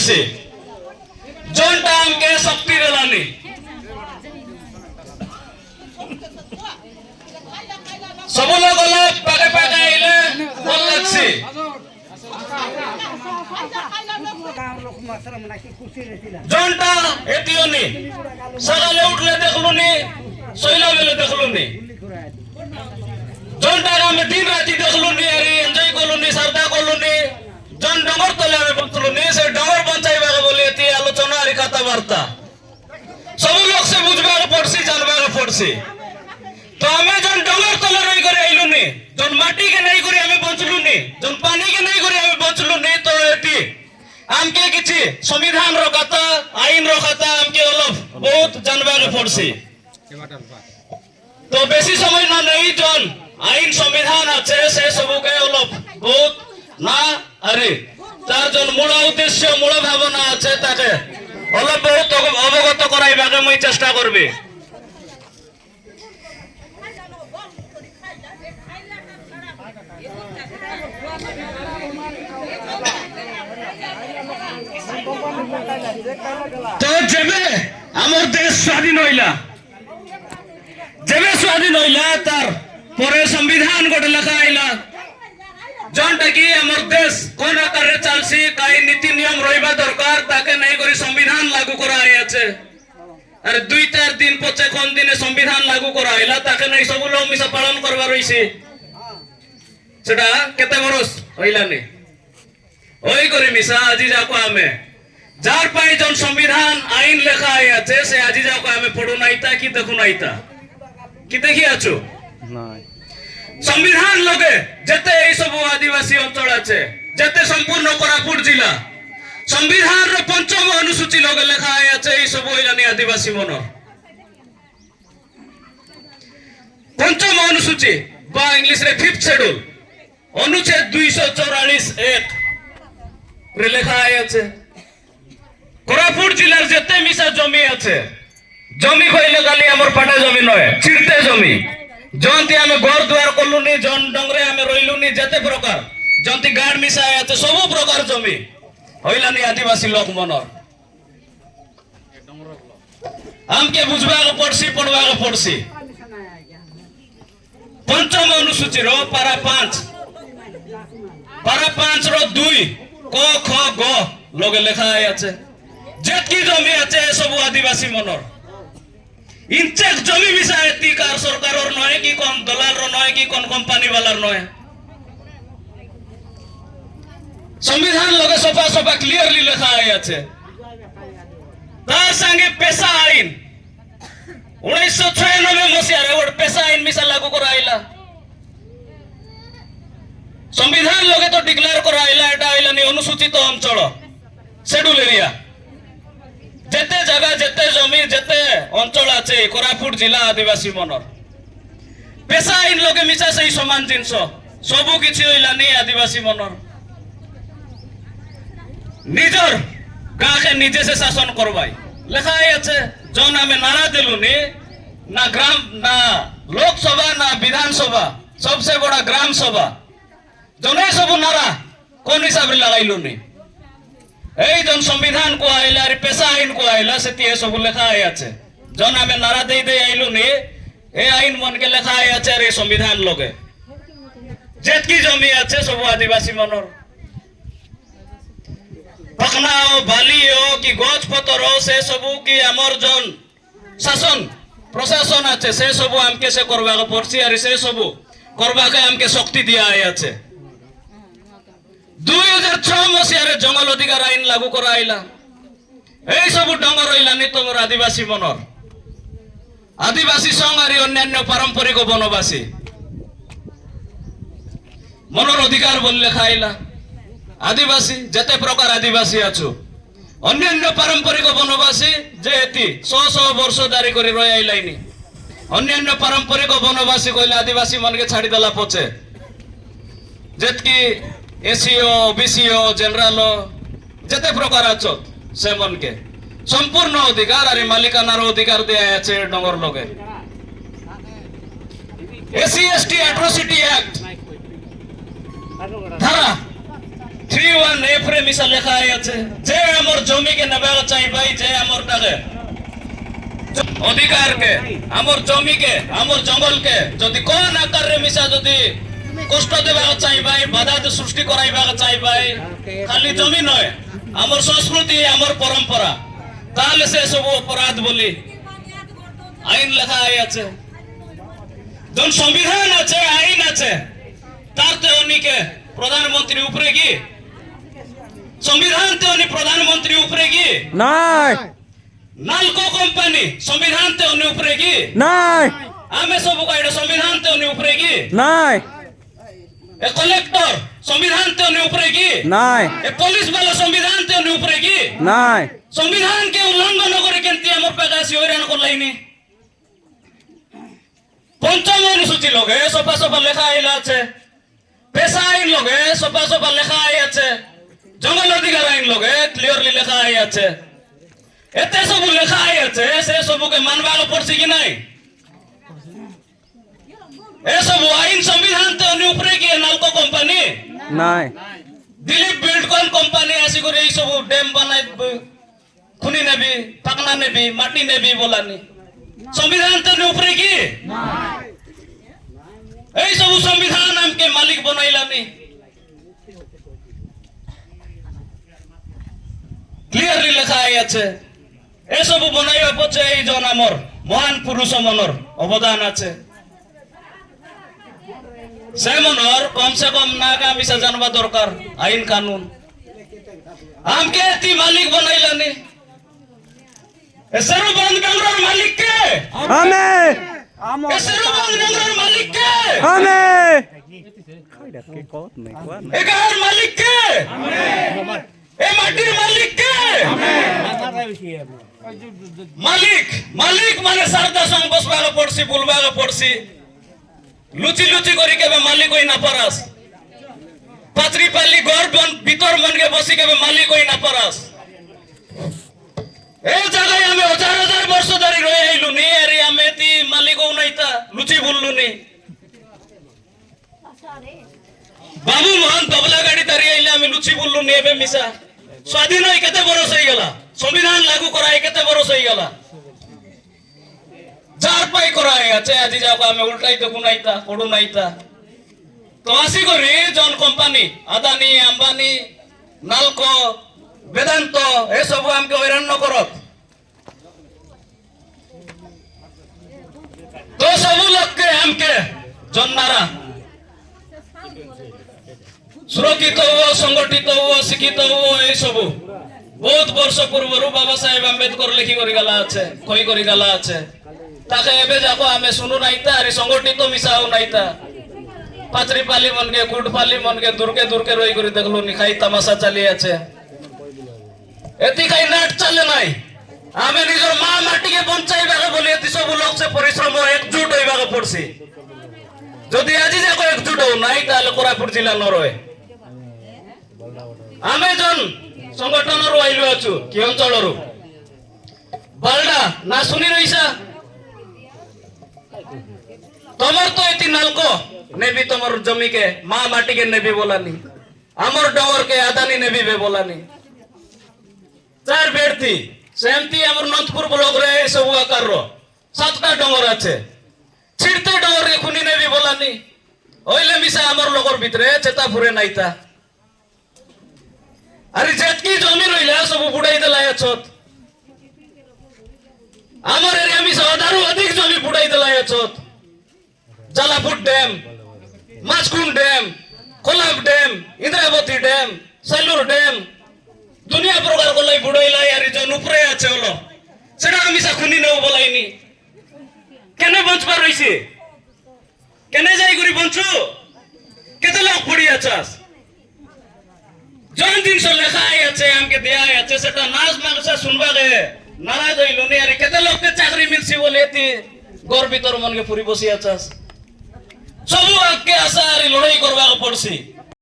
পড়ছে জনটা আমকে শক্তি দেলানি সব লোক পাকে পাকে আইলে ভাল লাগছে জনটা এতিওনি সকালে উঠলে দেখলুনি সইলা বেলে দেখলুনি জনটা আমি দিন রাতি দেখলুনি আরে এনজয় করলুনি সারদা করলুনি জন ডঙ্গর তলে আমি বললুনি সে ডঙ্গর বঞ্চাইবাকে বলে এতি আলোচনা আর কথাবার্তা সব লোক সে বুঝবাকে পড়ছি জানবাকে পড়ছি তো আমি জন ডঙ্গর তলে রই করে আইলুনি জন মাটিকে নাই করে আমি বঞ্চলুনি জন পানিকে নাই করে আমি বঞ্চলুনি তো এতি আমকে কিছু সংবিধান র কথা আইন র কথা আমকে অলপ বহুত জানবাকে পড়ছি তো বেশি সময় না নেই জন আইন সংবিধান আছে সে সবকে অলপ বহুত না আরে তার জন মূল উদ্দেশ্য মূল ভাবনা আছে তাকে অলপ বহুত অবগত করাইবাকে মই চেষ্টা করবে তো যেবে আমার দেশ স্বাধীন হইলা যেবে স্বাধীন হইলা তার পরে সংবিধান গোটে লেখা আইলা জনটা কি আমার দেশ কোন আকারে চলছি কাই নীতি নিয়ম রইবা দরকার তাকে নাই করে সংবিধান লাগু করা হইয়াছে আরে 2-4 দিন পছে কোন দিনে সংবিধান লাগু করা হইলা তাকে নাই সব লোক মিশা পালন করবা রইছে সেটা কেতে বরস হইলানি ওই করে মিশা আজি যাকো আমি যার পাই জন সংবিধান আইন লেখা আছে সে আজি যাকো আমি পড়ু নাইতা কি দেখু নাইতা কি দেখি আছো নাই সংবিধান লগে যেতে এই সব আদিবাসী অঞ্চল আছে যেতে সম্পূর্ণ কোরাপুট জেলা সংবিধান র পঞ্চম অনুসূচি লগে লেখা আছে এই সব হইলানি আদিবাসী মন পঞ্চম অনুসূচি বা ইংলিশ রে ফিফথ শিডিউল অনুচ্ছেদ 244(1) রে লেখা আছে কোরাপুট জেলার যেতে মিশা জমি আছে জমি কইলে গালি আমার পাটা জমি নয় ছিড়তে জমি জন্তি আমি ঘর দুয়ার করলুনি জন ডংরে আমি রইলুনি যেতে প্রকার জন্তি গাড় মিশায় আছে সব প্রকার জমি হইলানি আদিবাসী লোক মনর আমকে বুঝবাকে পড়ছি পড়বাকে পড়ছি পঞ্চম অনুসূচি র পারা 5 র 2 ক খ গ লগে লেখা আছে যেতকি জমি আছে সব আদিবাসী মনর ইনচেক জমি মিশায় কার সরকারর নয় কি কোন দলালর নয় কি কোন কোম্পানি वालार নয় সংবিধান লগে সফা সফা ক্লিয়ারলি লেখা আছে তার সঙ্গে পেশা আইন 1996 মସିହାରେ ওর পেশা আইন মিশা লাগু করা আইলা সংবিধান লগে তো ডিক্লেয়ার করা আইলা এটা আইলানি অনুসূচিত অঞ্চল শিডিউল এরিয়া যেতে জায়গা যেতে জমি যেতে অঞ্চল আছে কোরাপুট জেলা আদিবাসী মনর পেশা আইন লগে মিশা সেই সমান জিনিস সবু কিছু হইলানি আদিবাসী মনর নিজর গাঁকে নিজে সে শাসন করবাই লেখা আছে জন আমি নারা দিলুনি না গ্রাম না লোকসভা না বিধানসভা সবসে বড় গ্রাম সভা জনে সব নারা কোন হিসাবে লাগাইলুনি এই জন সংবিধান কো আইলা আর পেশা আইন কো আইলা সেতি সব লেখা আছে জন আমি নারা দেই দেই আইলুনি এই আইন মনকে লেখা আছে আর এই সংবিধান লগে যেতকি জমি আছে সব আদিবাসী মনর পখনাও বালিও কি গছ পতর সে সবু কি আমার জন শাসন প্রশাসন আছে সে সবু আমকে সে করবাকে পড়ছি আর সে সবু করবাকে আমকে শক্তি দিয়া আছে 2006 মସିହାରେ জঙ্গল অধিকার আইন লাগু করা আইলা এই সবু ডঙ্গর হইলানি তোমার আদিবাসী মনর আদিবাসী সং আর অন্যান্য পারম্পরিক বনবাসী মনর অধিকার বলে লেখা আইলা আদিবাসী যেতে প্রকার আদিবাসী আছো অন্যান্য পারম্পরিক বনবাসী যে এতি 100 বর্ষ দাঁড়ি করে রয়ে আইলাইনি অন্যান্য পারম্পরিক বনবাসী কইলে আদিবাসী মনকে ছাড়ি দেলা পছে যেতকি এসিও বিসিও জেনারেল যেতে প্রকার আছো সে মনকে সম্পূর্ণ অধিকার আর মালিকানার অধিকার দেয়া আছে ডঙ্গর লগে এসসি এসটি অ্যাট্রোসিটি অ্যাক্ট ধারা 31F রে মিশা লেখা আছে যে আমার জমিকে নেবা চাইবাই যে আমার টাকে অধিকারকে আমার জমিকে আমার জঙ্গলকে যদি কোন আকারে মিশা যদি কষ্ট দেবা চাইবাই বাধা সৃষ্টি করাইবা চাইবাই খালি জমি নয় আমার সংস্কৃতি আমার পরম্পরা তাহলে সে সব অপরাধ বলি আইন লেখা আছে যখন সংবিধান আছে আইন আছে তার তো উনিকে প্রধানমন্ত্রী উপরে কি সংবিধান তো উনি প্রধানমন্ত্রী উপরে কি নাই নালকো কোম্পানি সংবিধান তো উনি উপরে কি নাই আমি সব কইডা সংবিধান তো উনি উপরে কি নাই এ কলেক্টর সংবিধান তো উনি উপরে কি নাই এ পুলিশ वाला সংবিধান তো উনি উপরে কি নাই সংবিধান কে উল্লঙ্ঘন করে কেনতি আমার পেগাসি হইরান করলাইনি পঞ্চম অনুসূচি লগে সফা সফা লেখা আইলা আছে পেশা আইন লগে সফা সফা লেখা আই আছে জঙ্গল অধিকার আইন লগে ক্লিয়ারলি লেখা আই আছে এতে সব লেখা আই আছে সে সবকে মানবা পড়ছে কি নাই এসব আইন সংবিধান তো উপরে কি নালকো কোম্পানি নাই দিলীপ বিল্ডকন কোম্পানি আসি করে এই সব ড্যাম বানাই খুনি নেবি পাকনা নেবি মাটি নেবি বলানি সংবিধান তো উপরে কি এই সব সংবিধান আমকে মালিক বনাইলানি ক্লিয়ারলি লেখা আছে এসব বনাইবা পছে এই জন আমর মহান পুরুষ মনর অবদান আছে সে মনর কমসে কম নাগা মিশা জানবা দরকার আইন কানুন আমকে এতি মালিক বনাইলানি এসেরো বন্ধ কামরার মালিক কে আমি এসেরো বন্ধ কামরার মালিক কে আমি এগার মালিক কে এ মাটির মালিক কে মালিক মালিক মানে সারদা সঙ্গ বসবাগা পড়ছি বুলবাগা পড়ছি লুচি লুচি করি কেবে মালিক হই না পারাস পাত্রি পালি গড় বন ভিতর মনকে বসি কেবে মালিক হই না পারাস এই জায়গায় আমি হাজার হাজার বর্ষ ধরে রয়ে আইলু নি আরে আমি তি মালিক হও নাইতা লুচি বললু নি বাবু মোহন তবলা গাড়ি দাঁড়িয়ে আইলে আমি লুচি বললু নি এবে মিশা স্বাধীন হয়ে কেতে বরস হয়ে গেল সংবিধান লাগু করায় কেতে বরস হয়ে গেল যার পাই করায় আছে আজি যাও আমি উল্টাই তো গুনাইতা পড়ু নাইতা তো আসি করি জন কোম্পানি আদানি আম্বানি নালকো বেদান্ত এসব আমাকে হইরাণ করত তো সবু লোককে আমকে জন্নারা সুরক্ষিত হুও সংগঠিত হুও শিক্ষিত হুও এই সবু বহুত বর্ষ পূর্বরু বাবা সাহেব আম্বেদকর লেখি করে গেলা আছে কই করে গেলা আছে তাকে এবে যাকো আমি শুনু নাইতা আরে সংগঠিত মিশাও নাইতা পাত্রি পালি মনকে গুড পালি মনকে দূরকে দূরকে রই করে দেখলো নিখাই তামাশা চালিয়ে আছে এতি খাই নাট চলে নাই আমি নিজের মা মাটিকে বঞ্চাইবাকে বলি এতি সব লোক সে পরিশ্রম একজুট হইবাকে পড়ছি যদি আজি যাকো একজুট হও নাই তাহলে কোরাপুর জেলা নরয় আমি জন সংগঠনর আইলু আছু কি অঞ্চলর বালডা না শুনি রইছা তোমার তো এতি নালকো নেবি তোমার জমিকে মা মাটিকে নেবি বলানি আমার ডঙ্গরকে আদানি নেবি বে বলানি চার বেড়তি সেমতি আমার নন্দপুর ব্লক রে সব আকার 7টা ডঙ্গর আছে ছিড়তে ডঙ্গর রে খুনি নেবি বলানি ওইলে মিশা আমার লোকর ভিতরে চেতা ফুরে নাইতা আরে যেতকি জমি রইলা সব বুড়াই দেলাই আছত আমার এরিয়া মিশা আধারু অধিক জমি বুড়াই দেলাই আছত Jalapur dam Machkund dam Kolab dam Indravati dam Sileru dam দুনিয়া প্রকার গলাই বুড়াইলাই আর জন উপরে আছে হলো সেটা আমি সাখুনি নেও বলাইনি কেন বঞ্চবার রইছে কেন যাই করি বঞ্চু কেতে লোক পড়ি আছাস জন দিন সব লেখা আছে আমকে দেয়া আছে সেটা নাচ মাগসা শুনবা গে নারাজ হইল নি আর কেতে লোককে চাকরি মিলছি বলে এতি গর্বিতর মনকে পুরি বসি আছাস সবু আগে আসা আর লড়াই করবা পড়ছি